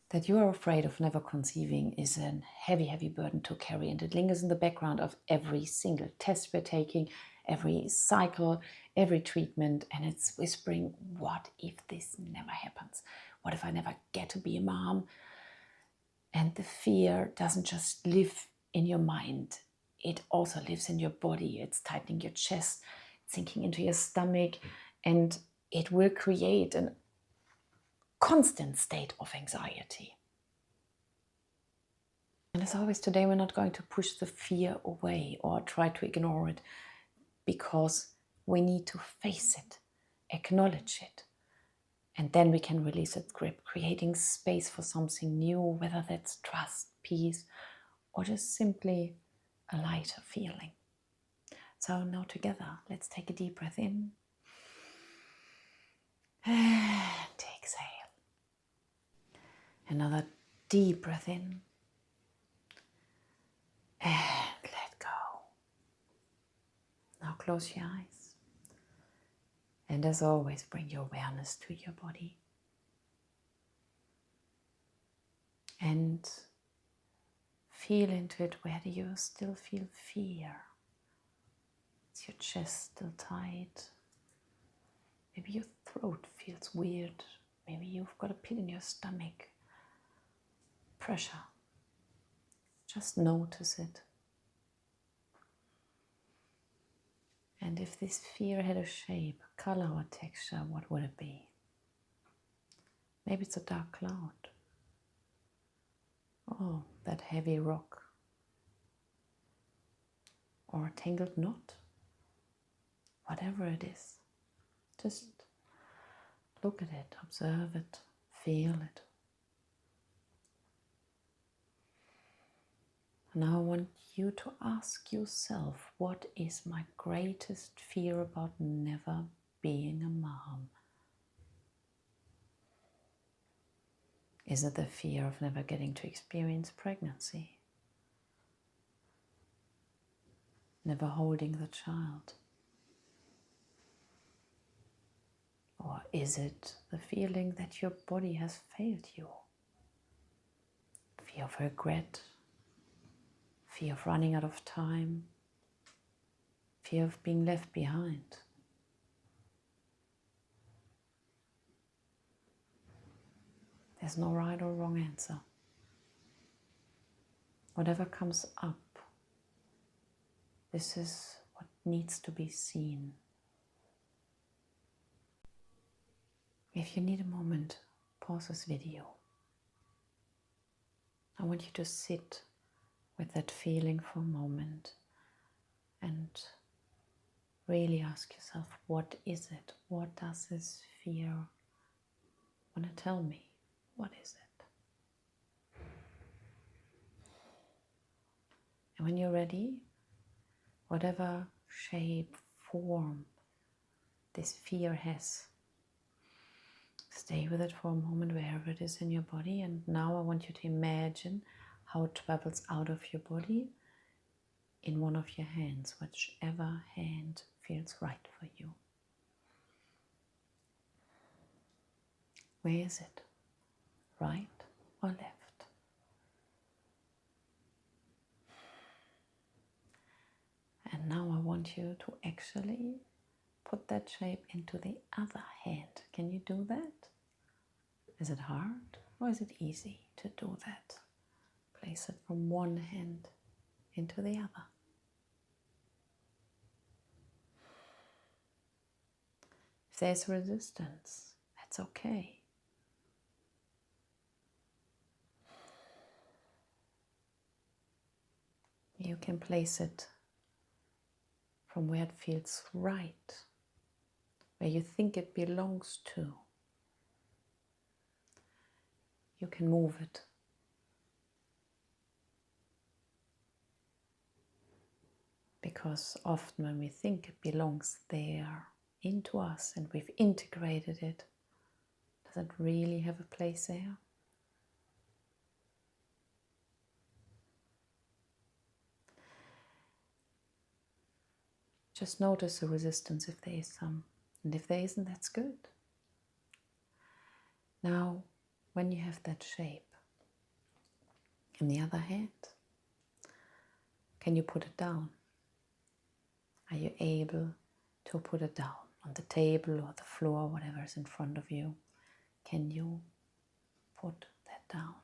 That you are afraid of never conceiving is a heavy, heavy burden to carry, and it lingers in the background of every single test we're taking, every cycle, every treatment, and it's whispering, what if this never happens? What if I never get to be a mom? And the fear doesn't just live in your mind, it also lives in your body. It's tightening your chest, sinking into your stomach, and it will create a constant state of anxiety. And as always, today we're not going to push the fear away or try to ignore it, because we need to face it, acknowledge it, and then we can release its grip, creating space for something new, whether that's trust, peace, or just simply a lighter feeling. So now together, let's take a deep breath in and exhale. Another deep breath in and let go. Now close your eyes. And as always, bring your awareness to your body. And feel into it. Where do you still feel fear? Is your chest still tight? Maybe your throat feels weird. Maybe you've got a pit in your stomach. Pressure. Just notice it. And if this fear had a shape, a color or texture, what would it be? Maybe it's a dark cloud. Oh, that heavy rock. Or a tangled knot. Whatever it is. Just look at it, observe it, feel it. Now I want you to ask yourself, what is my greatest fear about never being a mom? Is it the fear of never getting to experience pregnancy? Never holding the child? Or is it the feeling that your body has failed you? Fear of regret? Fear of running out of time? Fear of being left behind? There's no right or wrong answer. Whatever comes up, this is what needs to be seen. If you need a moment, pause this video. I want you to sit with that feeling for a moment and really ask yourself, what is it? What does this fear want to tell me? What is it? And when you're ready, whatever shape, form this fear has, stay with it for a moment wherever it is in your body. And now I want you to imagine how it travels out of your body in one of your hands, whichever hand feels right for you. Where is it? Right or left? And now I want you to actually put that shape into the other hand. Can you do that? Is it hard or is it easy to do that? Place it from one hand into the other. If there's resistance, that's okay. You can place it from where it feels right, where you think it belongs to. You can move it. Because often when we think it belongs there into us and we've integrated it, does it really have a place there? Just notice the resistance if there is some. And if there isn't, that's good. Now, when you have that shape, In the other hand, can you put it down? Are you able to put it down on the table or the floor, whatever is in front of you? Can you put that down?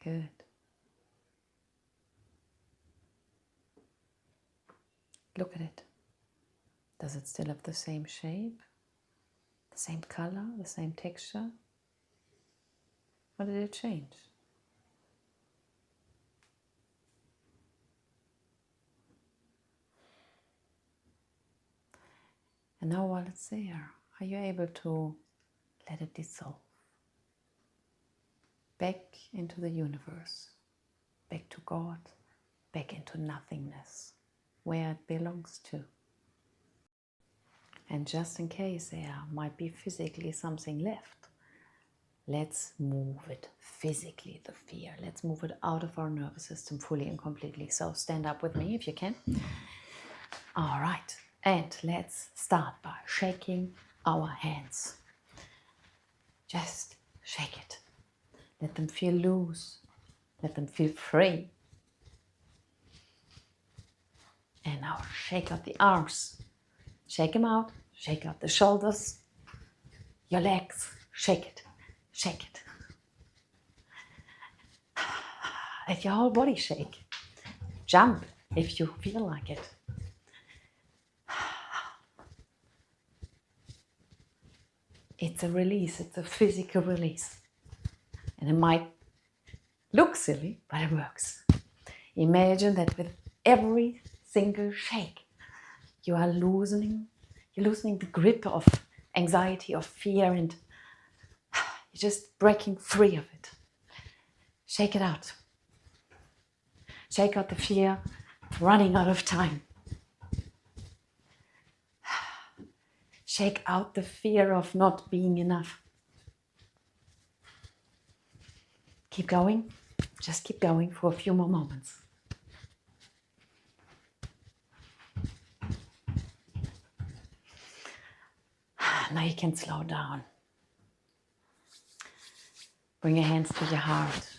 Good. Look at it. Does it still have the same shape, the same color, the same texture? Or did it change? And now while it's there, are you able to let it dissolve back into the universe, back to God, back into nothingness, where it belongs to? And just in case there might be physically something left, let's move it physically, the fear. Let's move it out of our nervous system fully and completely. So stand up with me if you can. All right. And let's start by shaking our hands. Just shake it. Let them feel loose. Let them feel free. And now shake out the arms. Shake them out. Shake out the shoulders. Your legs. Shake it. Shake it. Let your whole body shake. Jump if you feel like it. It's a release. It's a physical release. And it might look silly, but it works. Imagine that with every single shake, you're loosening the grip of anxiety, of fear, and you're just breaking free of it. Shake it out. Shake out the fear of running out of time. Shake out the fear of not being enough. Keep going. Just keep going for a few more moments. Now you can slow down. Bring your hands to your heart.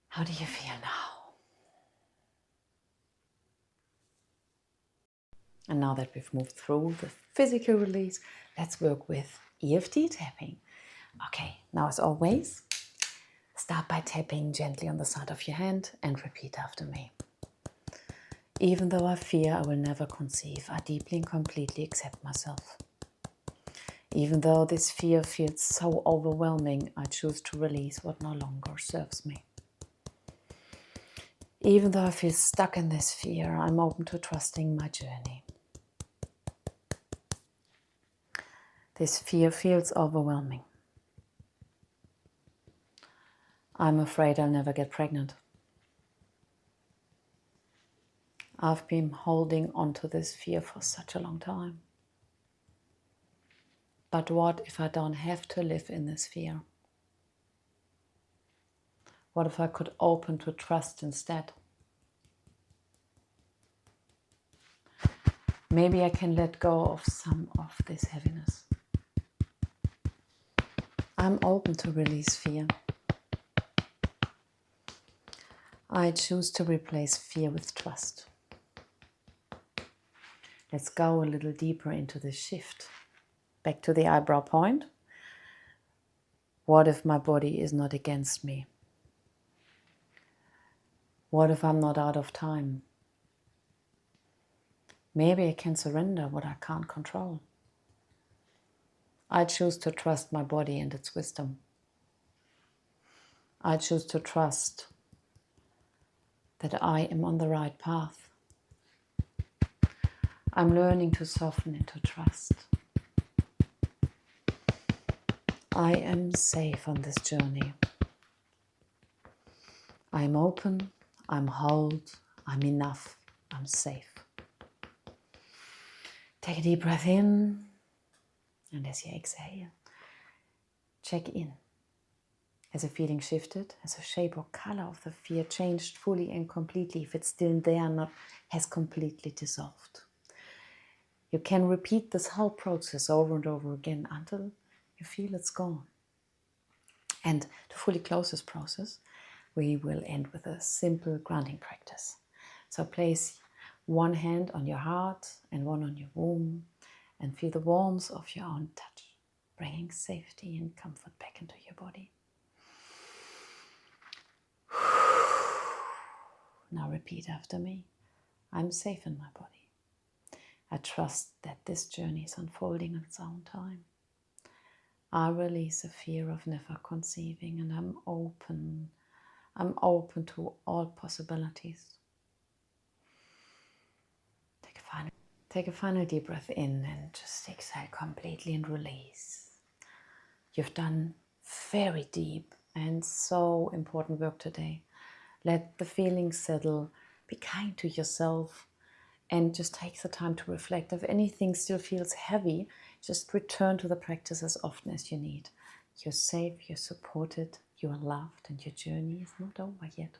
How do you feel now? And now that we've moved through the physical release, let's work with EFT tapping. Okay, now as always, start by tapping gently on the side of your hand and repeat after me. Even though I fear I will never conceive, I deeply and completely accept myself. Even though this fear feels so overwhelming, I choose to release what no longer serves me. Even though I feel stuck in this fear, I'm open to trusting my journey. This fear feels overwhelming. I'm afraid I'll never get pregnant. I've been holding on to this fear for such a long time. But what if I don't have to live in this fear? What if I could open to trust instead? Maybe I can let go of some of this heaviness. I'm open to release fear. I choose to replace fear with trust. Let's go a little deeper into this shift. Back to the eyebrow point. What if my body is not against me? What if I'm not out of time? Maybe I can surrender what I can't control. I choose to trust my body and its wisdom. I choose to trust that I am on the right path. I'm learning to soften into trust. I am safe on this journey. I'm open, I'm whole, I'm enough, I'm safe. Take a deep breath in And as you exhale, check in. Has the feeling shifted? Has the shape or color of the fear changed fully and completely? If it's still there, not has completely dissolved. You can repeat this whole process over and over again until you feel it's gone. And to fully close this process, we will end with a simple grounding practice. So place one hand on your heart and one on your womb and feel the warmth of your own touch, bringing safety and comfort back into your body. Now repeat after me. I'm safe in my body. I trust that this journey is unfolding on its own time. I release the fear of never conceiving, and I'm open to all possibilities. Take a final deep breath in and just exhale completely and release. You've done very deep and so important work today. Let the feelings settle. Be kind to yourself and just take the time to reflect. If anything still feels heavy, just return to the practice as often as you need. You're safe, you're supported, you are loved, and your journey is not over yet.